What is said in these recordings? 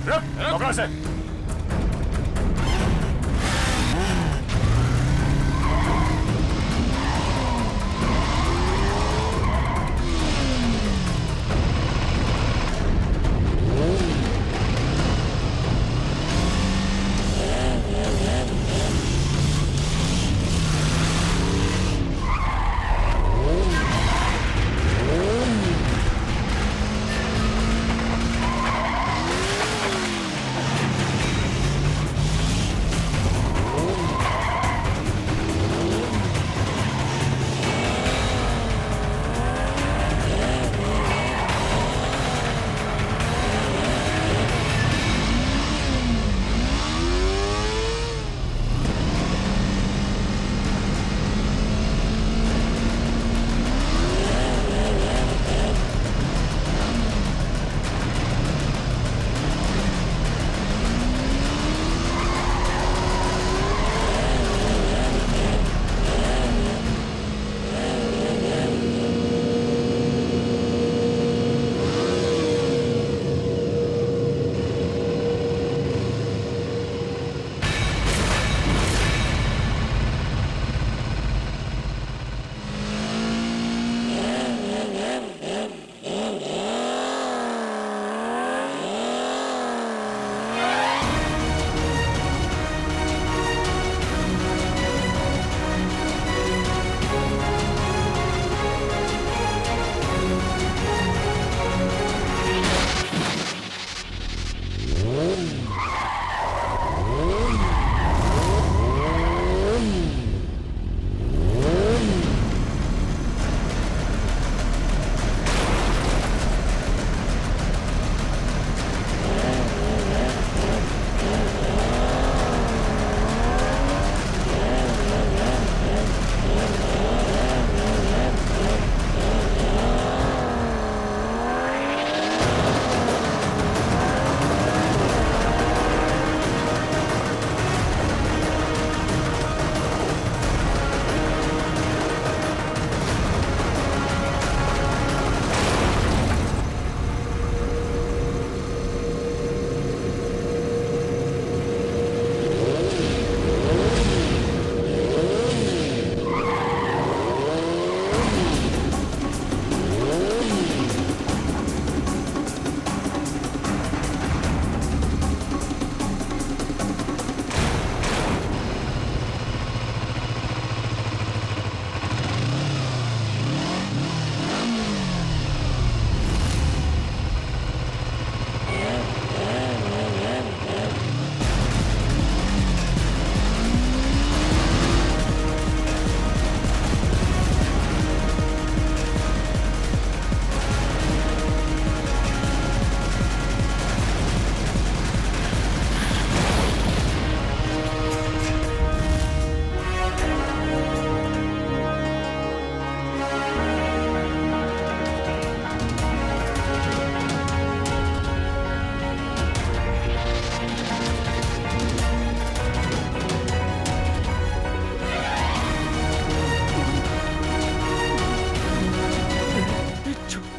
रुक, पकड़ो से।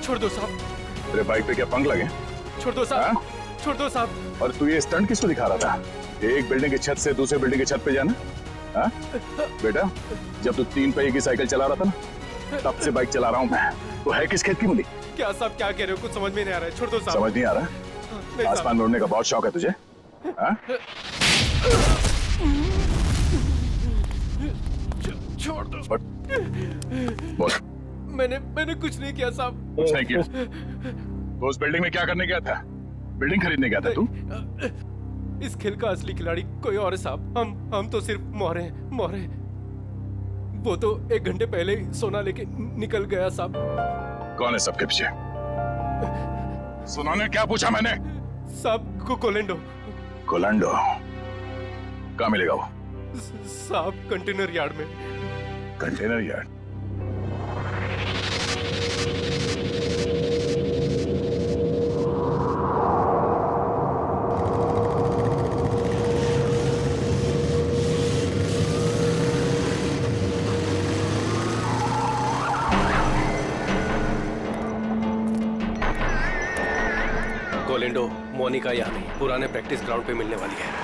छोड़ दो साहब। तेरे बाइक पे क्या पंख लगे? छोड़ दो साहब, छोड़ दो साहब। और तू ये स्टंट किसको दिखा रहा था? एक बिल्डिंग की छत से दूसरे बिल्डिंग की छत पे जाना? हाँ? बेटा, जब तू 3 पहिए की साइकिल चला रहा था ना, तब से बाइक चला रहा हूँ मैं। तो है किस खेत की मूली? क्या साहब क्या कह रहे हो? कुछ समझ में नहीं आ रहा है। छोड़ दो साहब। समझ नहीं आ रहा? नहीं आसमान में उड़ने का बहुत शौक है तुझे? हाँ? छोड़ दो। बोल। मैंने कुछ नहीं किया साहब। कुछ नहीं किया? तो उस बिल्डिंग में क्या करने गया था? बिल्डिंग खरीदने गया था तू? इस खेल का असली खिलाड़ी कोई और है साहब। हम तो सिर्फ मोहरे हैं, मोहरे। वो तो 1 घंटे पहले ही सोना लेके निकल गया साहब। कौन है सबके पीछे? सुनाने क्या पूछा मैंने? साहब को कोलेंडो। कोलंडो? कहाँ मिलेगा वो? साहब कंटेनर यार्ड में। Container yard? गोलिंडो, मोनिका यहाँ नहीं, पुराने प्रैक्टिस ग्राउंड पे मिलने वाली है।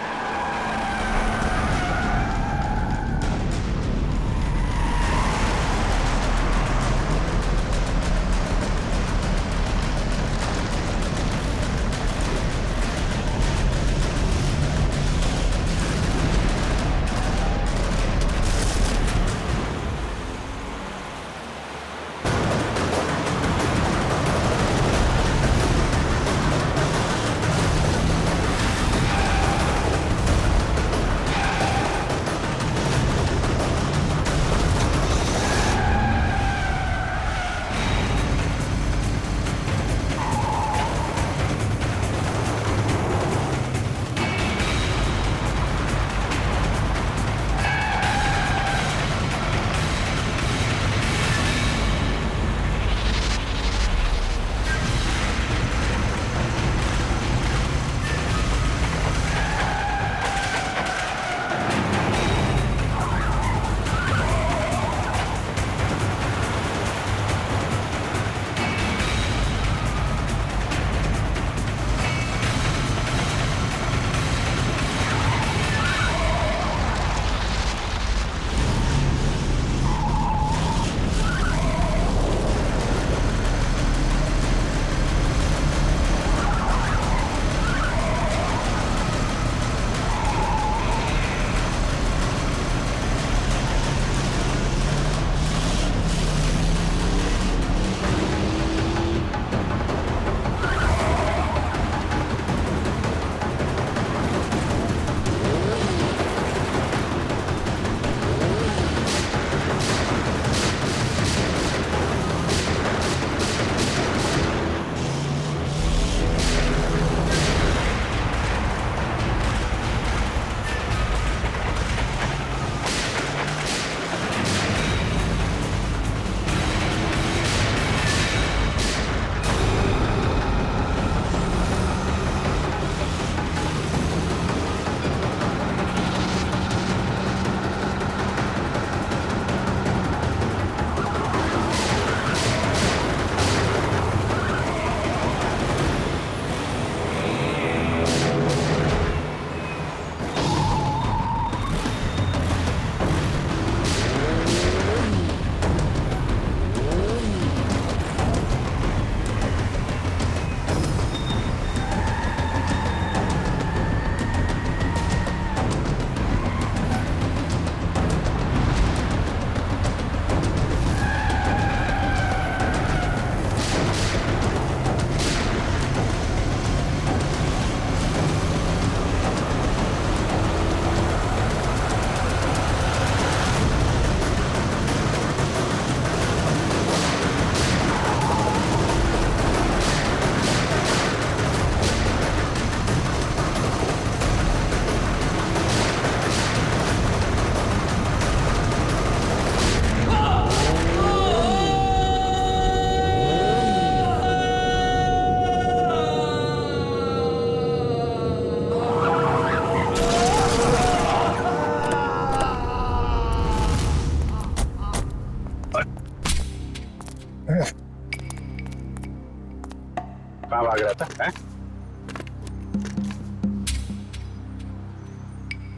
कहाँ भाग रहा था हैं?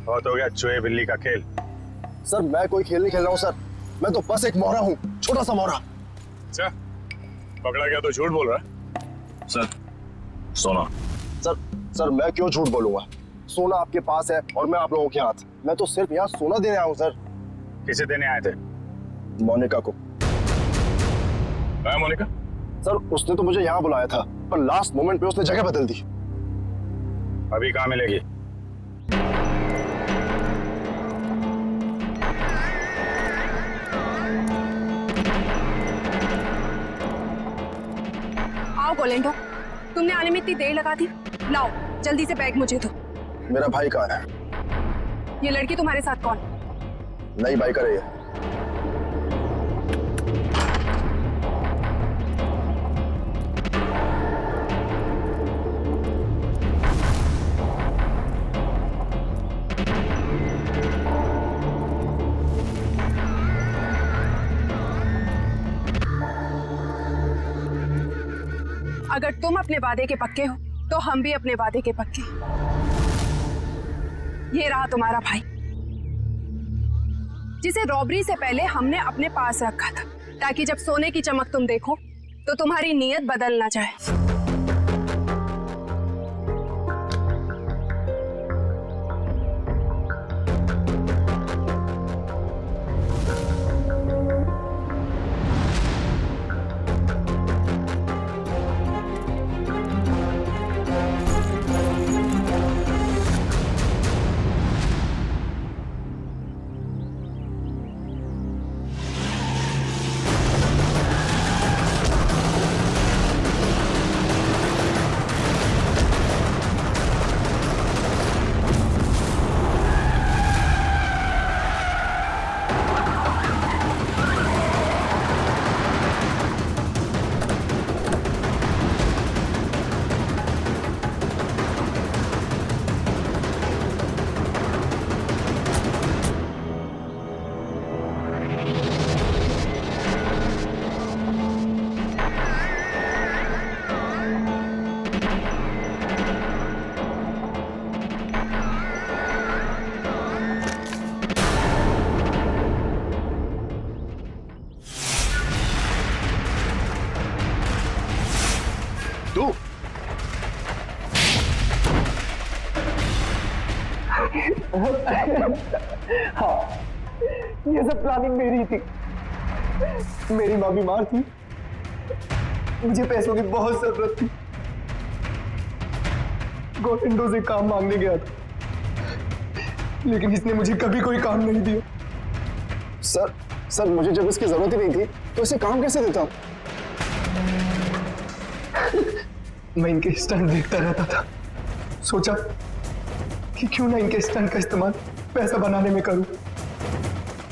बहुत हो गया चूहे बिल्ली का खेल। सर मैं कोई खेल नहीं खेल रहा हूँ सर, मैं तो बस एक मोहरा हूँ, छोटा सा मोहरा। अच्छा, पकड़ा गया तो झूठ बोल रहा है। सर सोना। सर मैं क्यों झूठ बोलूंगा, सोना आपके पास है और मैं आप लोगों के हाथ। मैं तो सिर्फ यहाँ सोना देने आया हूँ सर। किसे देने आए थे? मोनिका को। मोनिका? सर उसने तो मुझे यहाँ बुलाया था, पर लास्ट मोमेंट पे उसने जगह बदल दी। अभी कहाँ मिलेगी? आओ गोलेंडो, तुमने आने में इतनी देर लगा दी। लाओ जल्दी से बैग मुझे दो। मेरा भाई कहाँ है? ये लड़की तुम्हारे साथ कौन? नई बाइकर है ये। अगर तुम अपने वादे के पक्के हो तो हम भी अपने वादे के पक्के। ये रहा तुम्हारा भाई, जिसे रॉबरी से पहले हमने अपने पास रखा था, ताकि जब सोने की चमक तुम देखो तो तुम्हारी नीयत बदल ना जाए। तू हाँ, ये सब प्लानिंग मेरी थी। मेरी माँ बीमार थी, मुझे पैसों की बहुत जरूरत थी। गोविंदो से काम मांगने गया था, लेकिन इसने मुझे कभी कोई काम नहीं दिया। सर मुझे जब इसकी जरूरत ही नहीं थी तो इसे काम कैसे देता? मैं इनके स्टंट देखता रहता था, सोचा कि क्यों ना इनके स्टंट का इस्तेमाल पैसा बनाने में करूं।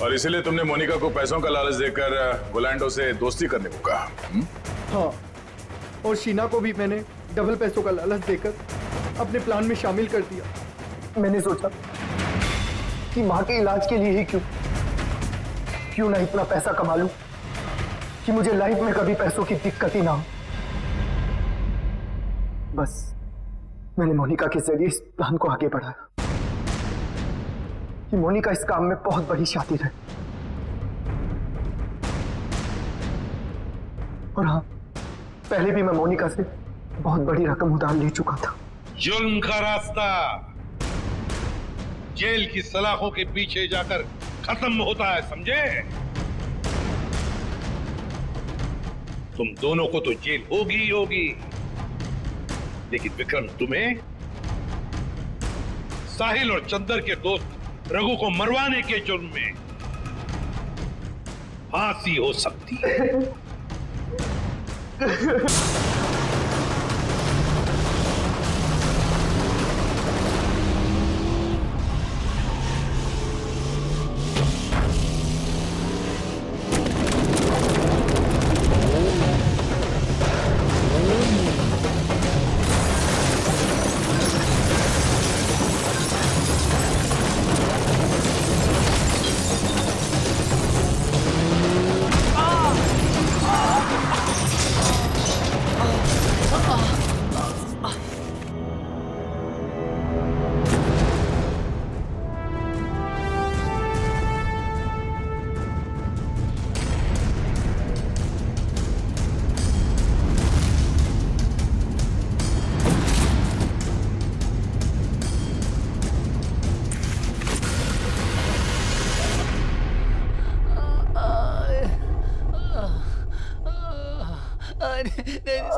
और इसीलिए तुमने मोनिका को पैसों का लालच देकर गुलांडो से दोस्ती करने को कहा? हाँ, और शीना को भी मैंने डबल पैसों का लालच देकर अपने प्लान में शामिल कर दिया। मैंने सोचा कि माँ के इलाज के लिए ही क्यों ना इतना पैसा कमा लूं कि मुझे लाइफ में कभी पैसों की दिक्कत ही ना हो। बस मैंने मोनिका के जरिए इस प्लान को आगे बढ़ाया कि मोनिका इस काम में बहुत बड़ी शातिर है। और हाँ, पहले भी मैं मोनिका से बहुत बड़ी रकम उधार ले चुका था। जुल्म का रास्ता जेल की सलाखों के पीछे जाकर खत्म होता है, समझे? तुम दोनों को तो जेल होगी ही होगी, लेकिन विक्रम, तुम्हें साहिल और चंदर के दोस्त रघु को मरवाने के जुर्म में फांसी हो सकती है।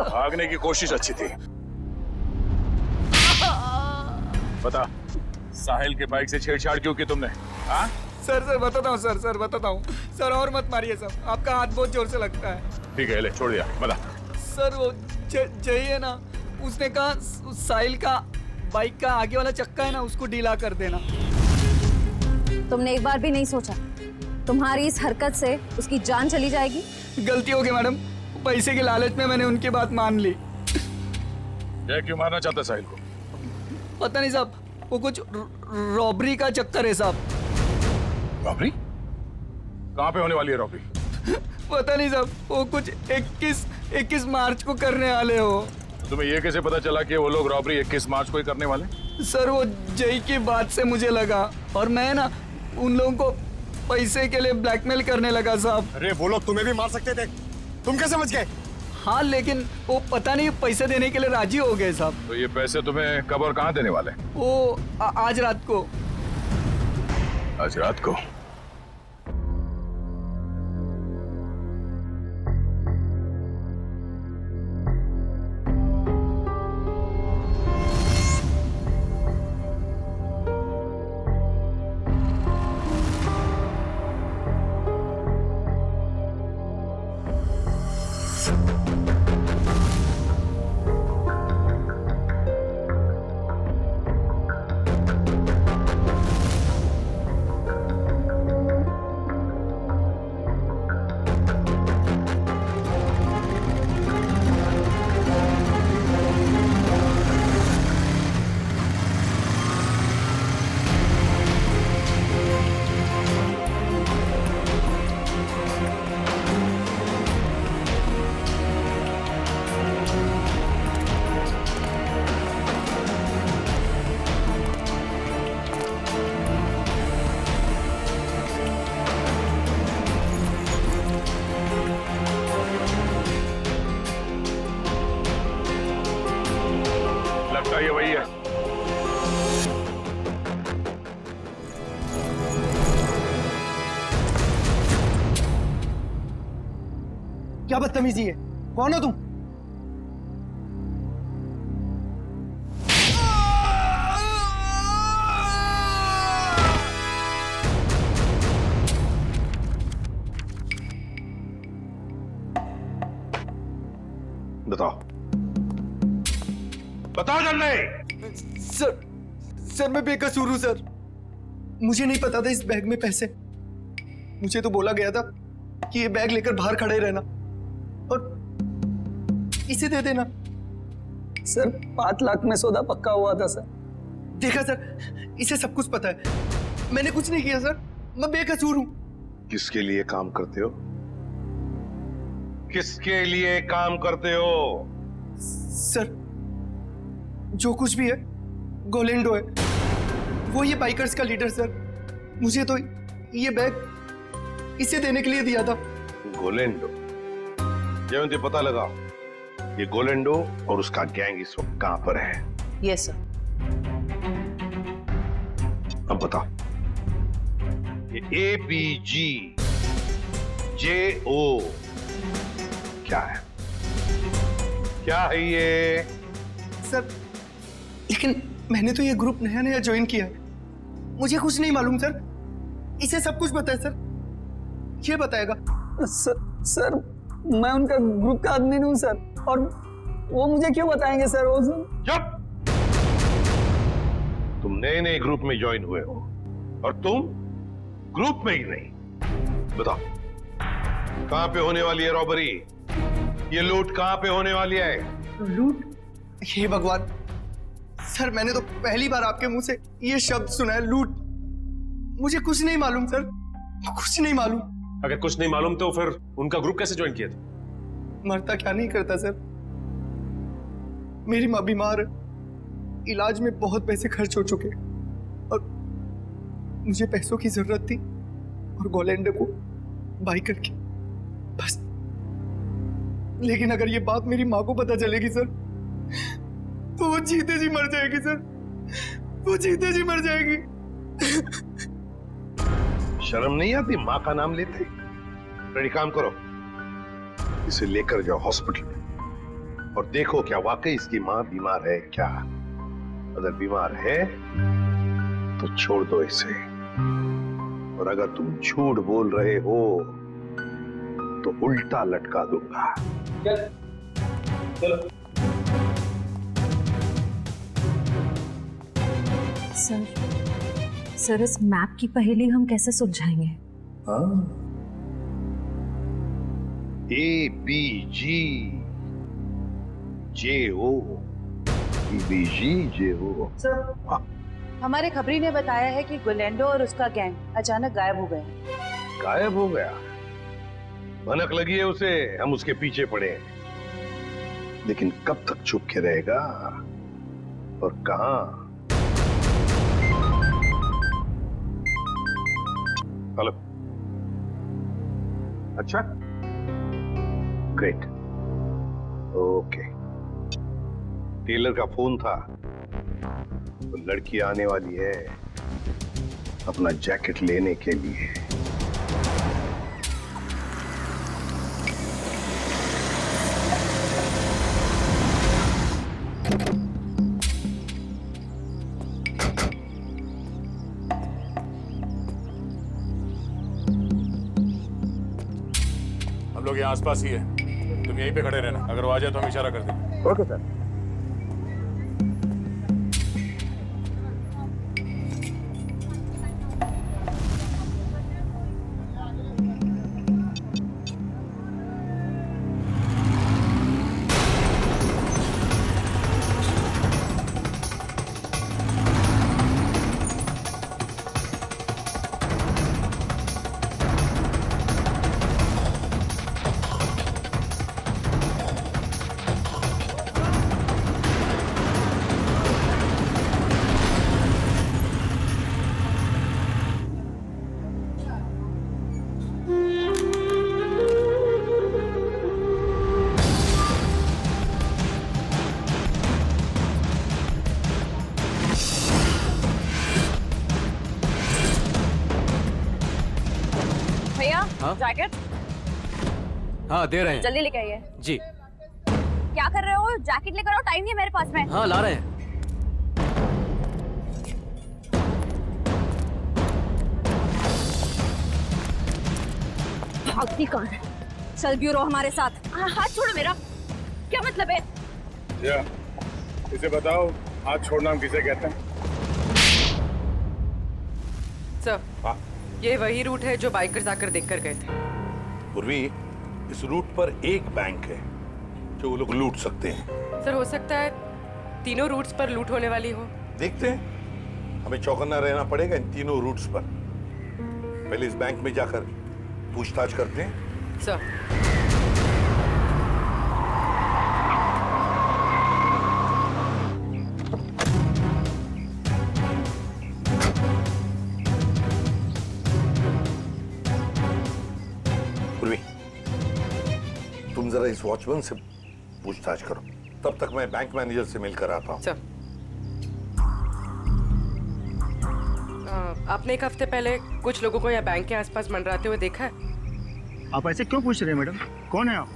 भागने की कोशिश अच्छी थी। बता, साहिल के बाइक से छेड़छाड़ क्यों की तुमने? हाँ? सर बताता हूँ सर बताता हूँ सर, और मत मारिए सर, आपका हाथ बहुत जोर से लगता है। ठीक है, ले छोड़ दिया। बता। सर वो चाहिए ना, उसने कहा साहिल का बाइक का आगे वाला चक्का है ना, उसको ढीला कर देना। तुमने एक बार भी नहीं सोचा तुम्हारी इस हरकत से उसकी जान चली जाएगी? गलती हो गई मैडम, पैसे के लालच में मैंने उनकी बात मान ली। ये क्यों मारना चाहता साहिल को? पता नहीं साहब, वो कुछ रॉबरी का चक्कर है साहब। रॉबरी? कहाँ पे होने वाली है रॉबरी? पता नहीं साहब, वो कुछ 21 मार्च को करने वाले हो। तुम्हें ये कैसे पता चला कि वो लोग रॉबरी 21 मार्च को ही करने वाले? सर वो जय की बात से मुझे लगा, और मैं ना उन लोगों को पैसे के लिए ब्लैकमेल करने लगा साहब। अरे वो लोग तुम्हें भी मार सकते थे, तुम कैसे बच गए? हाँ लेकिन वो पता नहीं पैसे देने के लिए राजी हो गए साहब। तो ये पैसे तुम्हें कब और कहाँ देने वाले? वो आज रात को। आज रात को? लगता ये वही है। क्या बदतमीजी है? कौन हो तुम? बताओ, बताओ जल्दी। सर मैं बेकसूर हूं सर। मुझे नहीं पता था इस बैग में पैसे। मुझे तो बोला गया था कि ये बैग लेकर बाहर खड़े रहना और इसे दे देना। सर 5 लाख में सौदा पक्का हुआ था सर। देखा सर, इसे सब कुछ पता है। मैंने कुछ नहीं किया सर, मैं बेकसूर हूं। किसके लिए काम करते हो? किसके लिए काम करते हो? सर जो कुछ भी है गोलेंडो है, वो ये बाइकर्स का लीडर सर। मुझे तो ये बैग इसे देने के लिए दिया था। गोलेंडो? जयवंती पता लगा ये गोलेंडो और उसका गैंग इस वक्त कहां पर है? Yes sir. अब बताओ, ये ABGJO क्या है? क्या है ये? सर लेकिन मैंने तो ये ग्रुप नया नया ज्वाइन किया है, मुझे कुछ नहीं मालूम सर। इसे सब कुछ पता है सर, ये बताएगा। सर मैं उनका ग्रुप का आदमी हूँ सर, और वो मुझे क्यों बताएंगे सर? वो जब तुम नए नए ग्रुप में ज्वाइन हुए हो और तुम ग्रुप में ही नहीं। बताओ कहां पे होने वाली है रॉबरी? ये लूट कहां पे होने वाली है? लूट? हे भगवान सर, मैंने तो पहली बार आपके मुंह से ये शब्द सुना है, लूट। मुझे कुछ नहीं मालूम सर, कुछ नहीं मालूम। अगर कुछ नहीं मालूम तो फिर उनका ग्रुप कैसे ज्वाइन किया था? मरता क्या नहीं करता सर। मेरी माँ बीमार है, इलाज में बहुत पैसे खर्च हो चुके और मुझे पैसों की जरूरत थी और गोलेंडो को बाई करके बस। लेकिन अगर ये बात मेरी माँ को पता चलेगी सर तो वो जीते जी मर जाएगी सर, वो जीते जी मर जाएगी। शर्म नहीं आती माँ का नाम लेते? रेडी, काम करो, इसे लेकर जाओ हॉस्पिटल में और देखो क्या वाकई इसकी माँ बीमार है क्या। अगर बीमार है तो छोड़ दो इसे, और अगर तुम झूठ बोल रहे हो तो उल्टा लटका दूंगा। चलो। सर इस मैप की पहेली हम कैसे सुलझाएंगे? ABGJO। सर हमारे खबरी ने बताया है कि गोलेंडो और उसका गैंग अचानक गायब हो गए। गायब हो गया? भनक लगी है उसे, हम उसके पीछे पड़े हैं। लेकिन कब तक छुप के रहेगा और कहां? हेलो। अच्छा, ग्रेट, ओके। टेलर का फोन था, तो लड़की आने वाली है अपना जैकेट लेने के लिए। हम लोग यहाँ आसपास ही है, तुम यहीं पे खड़े रहना, अगर वो आ जाए तो हम इशारा कर देंगे। Okay sir. भैया हाँ? जैकेट हाँ दे रहे हैं। जल्दी लेके आइए। जी। क्या कर रहे हो? जैकेट लेकर आओ, टाइम नहीं है मेरे पास में। हाँ ला रहे हैं। भागती कहाँ है? चल ब्यूरो हमारे साथ। हाथ छोड़ो मेरा। क्या मतलब है? या, इसे बताओ हाथ छोड़ना हम किसे कहते हैं? सर, हाँ? ये वही रूट है जो बाइकर्स आकर देखकर गए थे। पूर्वी, इस रूट पर एक बैंक है जो वो लोग लूट सकते हैं। सर, हो सकता है तीनों रूट्स पर लूट होने वाली हो। देखते हैं, हमें चौकन्ना रहना पड़ेगा इन तीनों रूट्स पर। पहले इस बैंक में जाकर पूछताछ करते हैं। सर, पूर्वी, तुम जरा इस वॉचमैन से पूछताछ करो, तब तक मैं बैंक मैनेजर से मिलकर आता हूँ। सर, आपने एक हफ्ते पहले कुछ लोगों को यहाँ बैंक के आसपास मंडराते हुए देखा है? आप ऐसे क्यों पूछ रहे हैं मैडम? कौन है आप?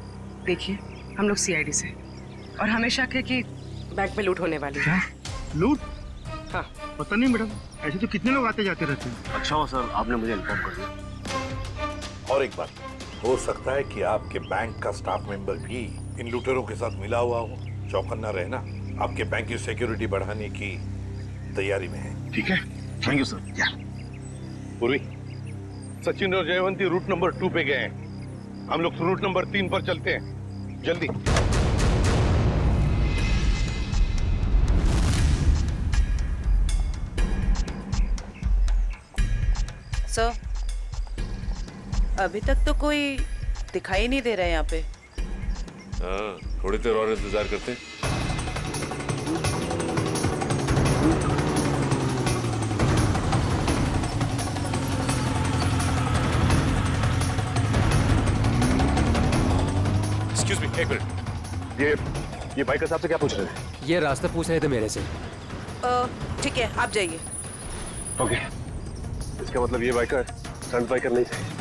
देखिए, हम लोग सीआईडी से और हमें शक है कि बैंक में लूट होने वाली है। लूट? हाँ। पता नहीं मैडम, ऐसे तो कितने लोग आते जाते रहते हैं। अच्छा हो सर, आपने मुझे इन्फॉर्म कर दिया। और एक बात, हो सकता है कि आपके बैंक का स्टाफ मेंबर भी इन लूटेरों के साथ मिला हुआ हो। चौकन्ना रहना, आपके बैंक की सिक्योरिटी बढ़ाने की तैयारी में है। ठीक है, थैंक यू सर। पूर्वी, सचिन और जयवंती रूट नंबर 2 पे गए हैं, हम लोग रूट नंबर 3 पर चलते हैं, जल्दी। सर, अभी तक तो कोई दिखाई नहीं दे रहा है यहाँ पे। हाँ, थोड़ी देर और इंतजार करते हैं। एक्सक्यूज मी, एक मिनट। ये बाइकर साहब से क्या पूछ रहे थे? ये रास्ता पूछ रहे थे मेरे से। ठीक है, आप जाइए। ओके, इसका मतलब ये बाइकर स्टंट बाइकर नहीं थे।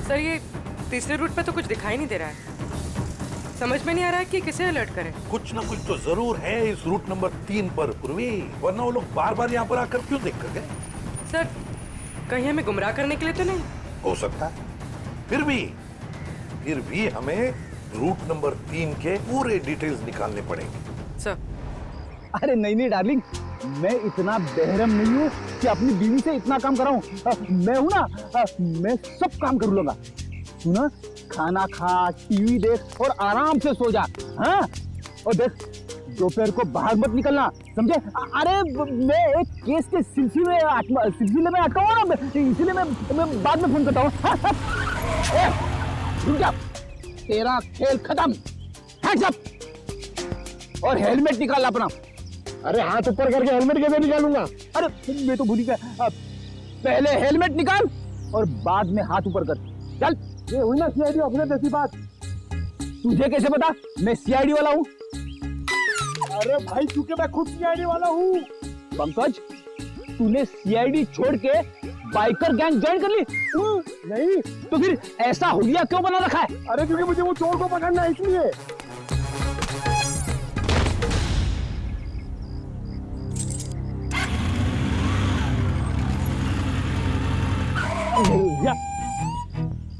सर, ये तीसरे रूट पे तो कुछ दिखाई नहीं दे रहा है। समझ में नहीं आ रहा है कि किसे अलर्ट करें। कुछ ना कुछ तो जरूर है इस रूट नंबर 3 पर पूर्वी, वरना वो लोग बार बार यहाँ पर आकर क्यों देख कर गए? सर, कहीं हमें गुमराह करने के लिए तो नहीं? हो सकता है, फिर भी हमें रूट नंबर 3 के पूरे डिटेल्स निकालने पड़ेंगे। सर, अरे नहीं डार्लिंग, मैं इतना बेहरम नहीं हूँ कि अपनी बीवी से इतना काम कराऊं। मैं हूं ना, मैं सब काम कर लूंगा। सुना, खाना खा, टीवी देख और आराम से सो जा। हाँ, और देख, दोपहर को बाहर मत निकलना, समझे? अरे मैं एक केस के सिलसिले में अटका हुआ ना, इसीलिए मैं बाद में फोन करता हूँ। रुक जा, तेरा खेल खत्म। हैंड्स अप और हेलमेट निकाल अपना। अरे हाथ ऊपर करके हेलमेट कैसे निकालूंगा? अरे मैं तो भूल ही गया, पहले हेलमेट निकाल और बाद में हाथ ऊपर कर। चल। ये हुई ना सीआईडी ऑफिसर जैसी बात। तुझे कैसे पता मैं सीआईडी वाला हूँ? अरे भाई क्योंकि मैं खुद सीआईडी वाला हूँ। पंकज, तूने सीआईडी छोड़ के बाइकर गैंग ज्वाइन कर ली? नहीं। तो फिर ऐसा हुलिया क्यों बना रखा है? अरे क्योंकि मुझे वो चोर को पकड़ना है इसलिए।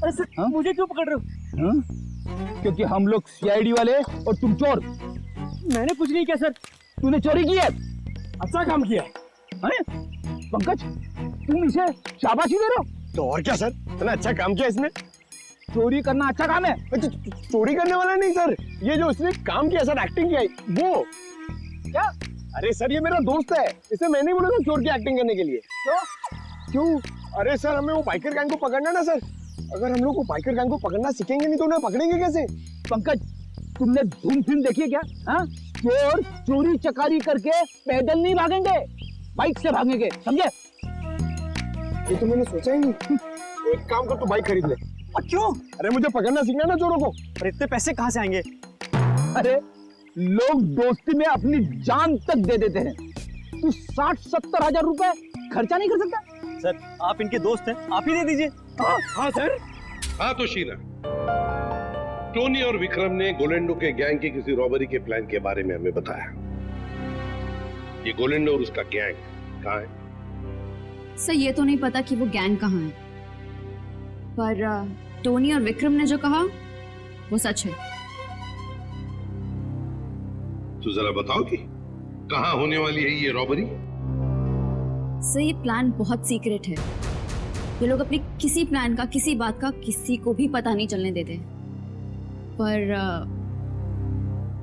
अरे सर, मुझे क्यों पकड़ रहे हो? क्योंकि हम लोग सीआईडी वाले और तुम चोर। मैंने कुछ नहीं किया सर। तूने चोरी की है। अच्छा काम किया। अरे पंकज, तुम इसे शाबाशी दे रहे हो? तो और क्या सर, इतना अच्छा काम किया इसने। चोरी करना अच्छा काम है? चोरी करने वाला नहीं सर, ये जो उसने काम किया सर, एक्टिंग किया वो। क्या? अरे सर ये मेरा दोस्त है, इसे मैंने बोला था चोर की एक्टिंग करने के लिए। क्यों? अरे सर हमें वो बाइकर गैंग को पकड़ना ना सर। अगर हम लोग वो बाइकर गैंग को पकड़ना सीखेंगे नहीं तो उन्हें पकड़ेंगे कैसे? पंकज, तुमने धूम फिल्म देखी है क्या? हाँ, चोर चोरी चकारी करके पैदल नहीं भागेंगे, बाइक से भागेंगे, समझे? ये तो मैंने सोचा ही नहीं। एक काम कर, तू बाइक खरीद ले। क्यों? अरे मुझे पकड़ना सीखना ना चोरों को। अरे इतने पैसे कहाँ से आएंगे? अरे लोग दोस्ती में अपनी जान तक दे देते हैं, तू 60-70 हजार रुपए खर्चा नहीं कर सकता? सर आप इनके दोस्त हैं, आप ही दे दीजिए। हाँ सर। हाँ तो शीला, टोनी और विक्रम ने गोलेंडो के गैंग की किसी रॉबरी के प्लान के बारे में हमें बताया। ये गोलेंडो और उसका गैंग कहाँ है? सर ये तो नहीं पता कि वो गैंग कहाँ है, पर टोनी और विक्रम ने जो कहा वो सच है। तो जरा बताओ कि कहाँ होने वाली है ये रॉबरी? सर ये प्लान बहुत सीक्रेट है। ये लोग अपने किसी प्लान का, किसी बात का किसी को भी पता नहीं चलने देते। पर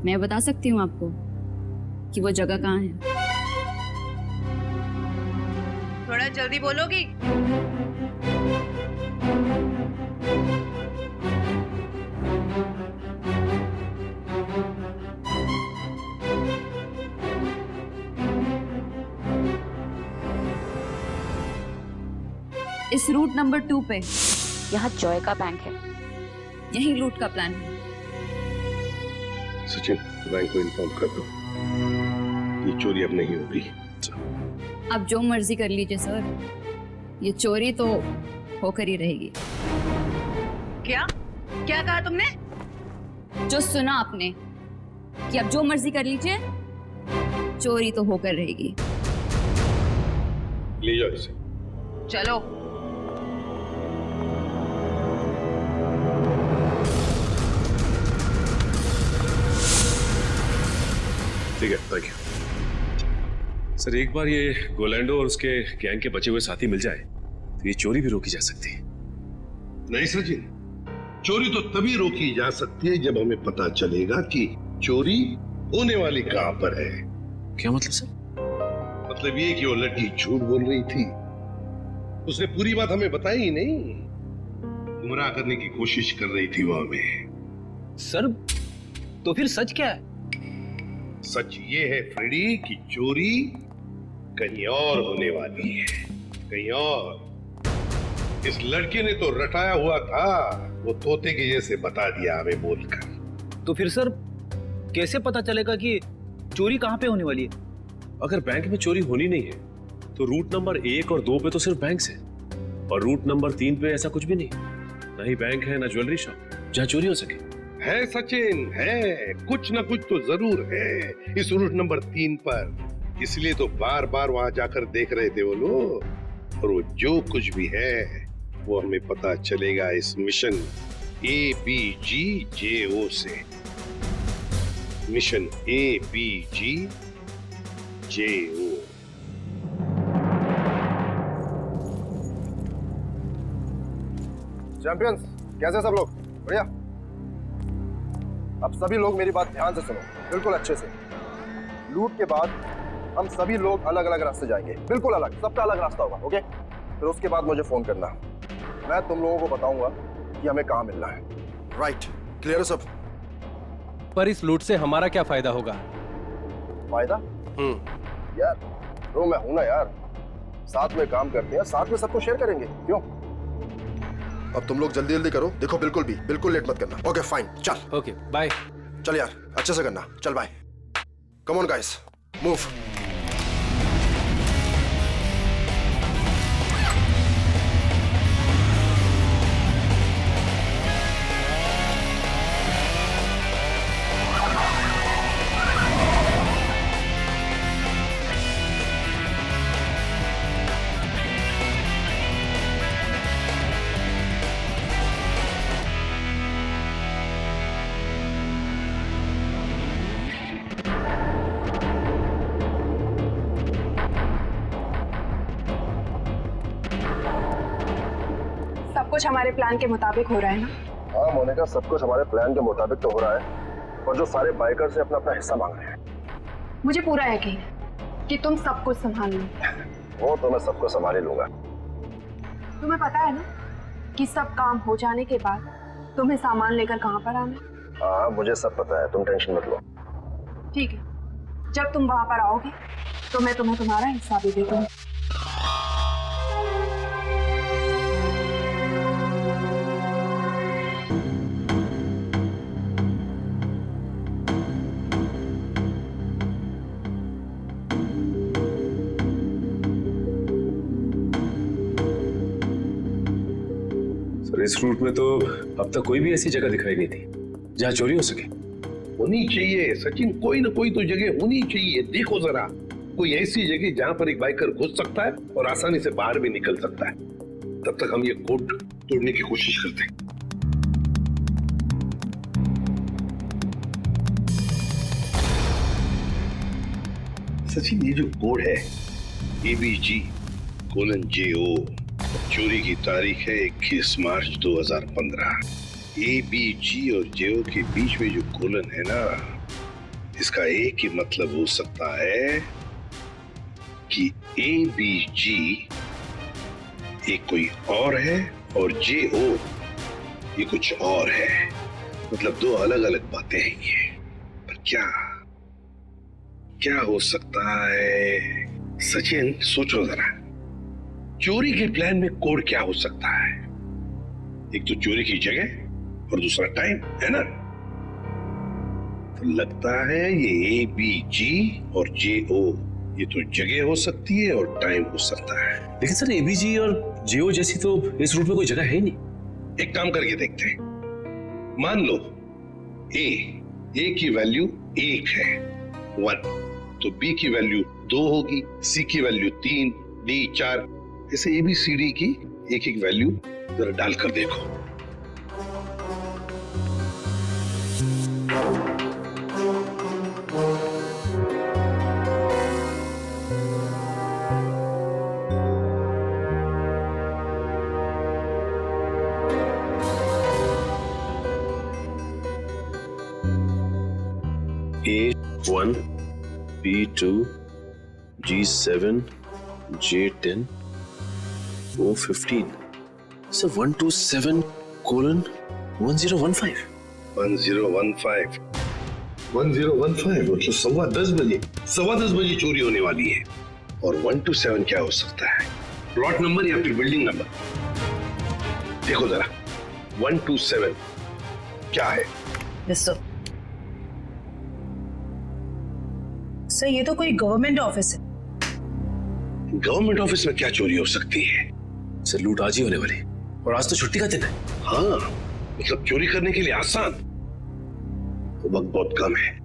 मैं बता सकती हूँ आपको कि वो जगह कहाँ है। थोड़ा जल्दी बोलोगी? इस रूट नंबर 2 पे यहाँ जॉय का बैंक है, यही लूट का प्लान है। सचिन, बैंक को इन्फॉर्म कर दो, ये चोरी अब नहीं होगी। आप जो मर्जी कर लीजिए सर, ये चोरी तो होकर ही रहेगी। क्या क्या कहा तुमने? जो सुना आपने कि आप जो मर्जी कर लीजिए, चोरी तो होकर रहेगी। ले जाओ इसे। चलो। ठीक है, थैंक यू। सर एक बार ये गोलैंडो और उसके गैंग के बचे हुए साथी मिल जाए तो ये चोरी भी रोकी जा सकती है। नहीं सचिन, चोरी तो तभी रोकी जा सकती है जब हमें पता चलेगा कि चोरी होने वाली कहां पर है। क्या मतलब सर? मतलब ये कि वो लड़की झूठ बोल रही थी, उसने पूरी बात हमें बताई ही नहीं, गुमराह करने की कोशिश कर रही थी वो हमें। सर तो फिर सच क्या है? सच ये है फ्रेडी कि चोरी कहीं और होने वाली है, कहीं और। इस लड़के ने तो रटाया हुआ था, वो तोते के जैसे बता दिया हमें बोलकर। तो फिर सर कैसे पता चलेगा कि चोरी कहाँ पे होने वाली है? अगर बैंक में चोरी होनी नहीं है तो रूट नंबर 1 और 2 पे तो सिर्फ बैंक है, और रूट नंबर 3 पे ऐसा कुछ भी नहीं, ना ही बैंक है ना ज्वेलरी शॉप जहाँ चोरी हो सके। है सचिन, है कुछ ना कुछ तो जरूर है इस रूट नंबर 3 पर, इसलिए तो बार बार वहां जाकर देख रहे थे वो लोग। और वो जो कुछ भी है वो हमें पता चलेगा इस मिशन ABGJO से। Mission ABGJO। चैंपियंस, कैसे सब लोग? बढ़िया। अब सभी लोग मेरी बात ध्यान से सुनो, बिल्कुल अच्छे से। लूट के बाद हम सभी लोग अलग अलग रास्ते जाएंगे, बिल्कुल अलग, सबका अलग रास्ता होगा, ओके? फिर उसके बाद मुझे फोन करना, मैं तुम लोगों को बताऊंगा कि हमें कहाँ मिलना है। राइट, क्लियर है सब? पर इस लूट से हमारा क्या फायदा होगा? फायदा? यार तो मैं हूं ना यार, साथ में काम करते हैं, साथ में सबको शेयर करेंगे, क्यों? अब तुम लोग जल्दी जल्दी करो, देखो बिल्कुल लेट मत करना। ओके फाइन, चल। Okay bye. चल यार, अच्छे से करना, चल bye. Come on guys, move. सब कुछ हमारे प्लान के मुताबिक हो रहा है ना? हाँ मोनिका, सब कुछ हमारे प्लान के मुताबिक तो हो रहा है, और जो सारे बाइकर्स से अपना अपना हिस्सा मांग रहे हैं। मुझे पूरा यकीन है कि तुम सब कुछ संभाल लो। वो तो मैं सबको संभाल ही लूंगा। तुम्हें पता है ना कि सब काम हो जाने के बाद तुम्हें सामान लेकर कहाँ पर आना है? हाँ मुझे सब पता है, तुम टेंशन मत लो। ठीक है, जब तुम वहां पर आओगे तो मैं तुम्हें तुम्हारा हिस्सा भी दे दूंगी। सर इस रूट में तो अब तक कोई भी ऐसी जगह दिखाई नहीं थी जहाँ चोरी हो सके। होनी चाहिए सचिन, कोई ना कोई तो जगह होनी चाहिए। देखो जरा, कोई ऐसी जगह जहां पर एक बाइकर घुस सकता है और आसानी से बाहर भी निकल सकता है। तब तक हम ये कोड तोड़ने की कोशिश करते हैं। सचिन, ये जो कोड है ABG:JO, चोरी की तारीख है 21 मार्च 2015। ABG और JO के बीच में जो कोलन है ना, इसका एक ही मतलब हो सकता है कि ABG एक कोई और है और JO ये कुछ और है। मतलब दो अलग अलग बातें हैं ये। पर क्या हो सकता है? सचिन सोचो जरा, चोरी के प्लान में कोड क्या हो सकता है? एक तो चोरी की जगह और दूसरा टाइम, है ना? तो लगता है ये ABG और JO ये तो जगह हो सकती है और टाइम हो सकता है। लेकिन सर ABG और JO जैसी तो इस रूट में कोई जगह है नहीं। एक काम करके देखते हैं। मान लो A की वैल्यू 1 है, 1, तो B की वैल्यू 2 होगी, C की वैल्यू 3, D 4, ऐसे ABCD की एक एक वैल्यू जरा डालकर देखो। A1, B2, G7, J10, O15. So 127:1015. 1015 मतलब 10:15 बजे, 10:15 बजे चोरी होने वाली है। और 127 क्या हो सकता है? प्लॉट नंबर या फिर बिल्डिंग नंबर? देखो जरा, 127 क्या है? सर ये तो कोई गवर्नमेंट ऑफिस है। गवर्नमेंट ऑफिस में क्या चोरी हो सकती है? सर लूट आज ही होने वाली, और आज तो छुट्टी का दिन है। हाँ, मतलब चोरी करने के लिए आसान, तो वक्त बहुत कम है।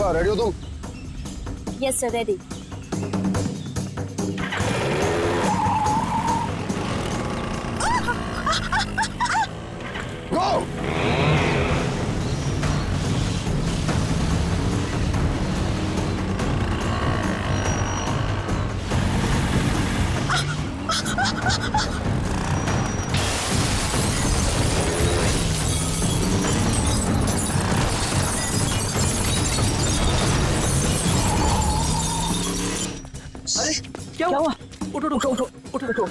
शिवा रेडी हो तुम? Yes sir, ready. गो। अरे क्या हुआ? उठो उठो उठो उठो उठो।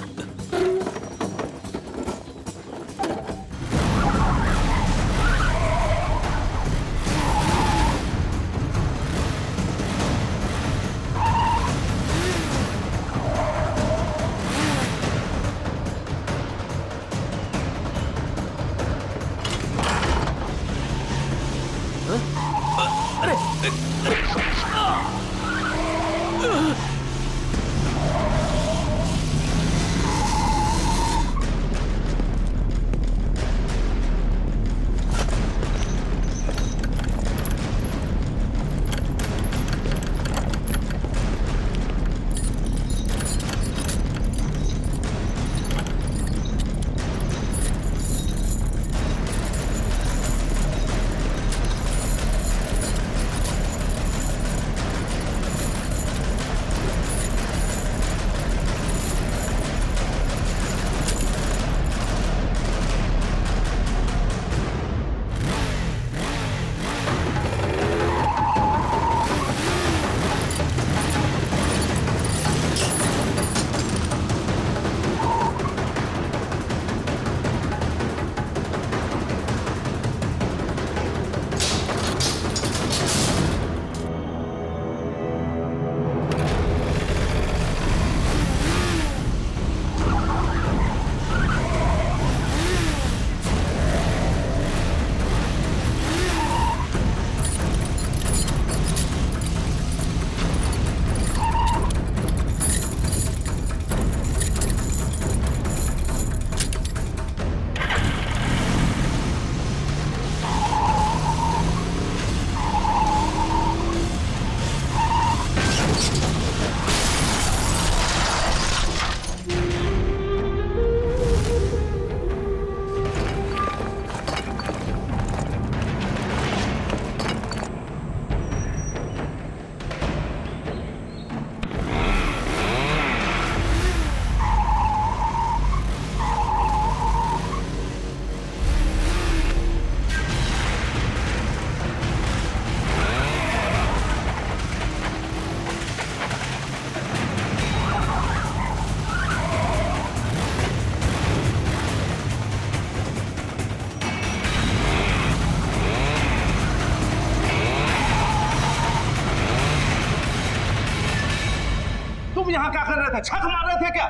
तुम यहाँ क्या कर रहे थे? छक मार रहे थे क्या?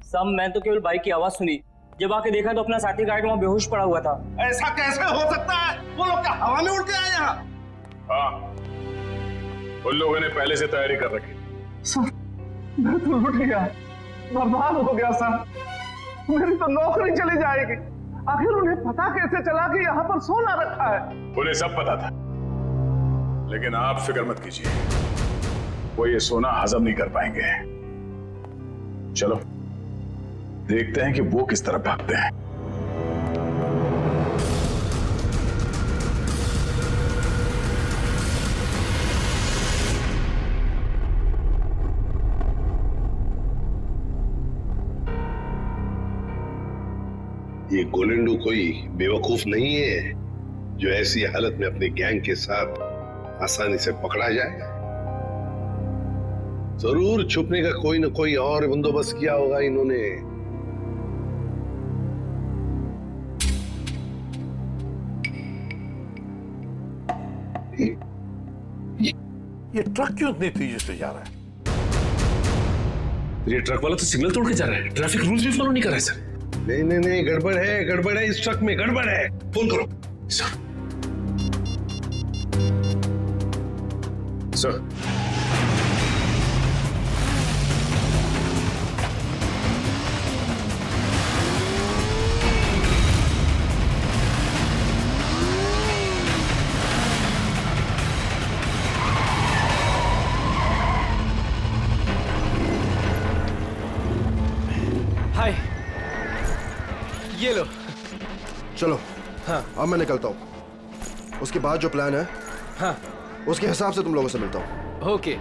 सब मैं तो केवल बाइक की आवाज सुनी। जब आके देखा तो अपना साथी गार्ड वहाँ बेहोश पड़ा हुआ था। ऐसा कैसे हो सकता है? वो लोग क्या हवा में उड़ के आए यहाँ? हाँ, उन लोगों ने पहले से तैयारी कर रखी। सर, मैं तो लुट गया, बर्बाद हो गया सर। मेरी तो नौकरी चली जाएगी। आखिर उन्हें पता कैसे चला कि यहाँ पर सोना रखा है? उन्हें सब पता था, लेकिन आप फिक्र मत कीजिए, वो ये सोना हजम नहीं कर पाएंगे। चलो देखते हैं कि वो किस तरफ भागते हैं। ये गोलेंडो कोई बेवकूफ नहीं है जो ऐसी हालत में अपने गैंग के साथ आसानी से पकड़ा जाए। जरूर छुपने का कोई ना कोई और बंदोबस्त किया होगा इन्होंने। ये ट्रक क्यों इतनी तेजी से जा रहा है? ये ट्रक वाला तो सिग्नल तोड़ के जा रहा है, ट्रैफिक रूल्स भी फॉलो नहीं कर रहा है सर। नहीं, गड़बड़ है, इस ट्रक में गड़बड़ है। फोन करो सर। सर, हाय, ये लो। चलो हाँ। अब मैं निकलता हूँ। उसके बाद जो प्लान है, हाँ, उसके हिसाब से तुम लोगों से मिलता हूँ। ओके।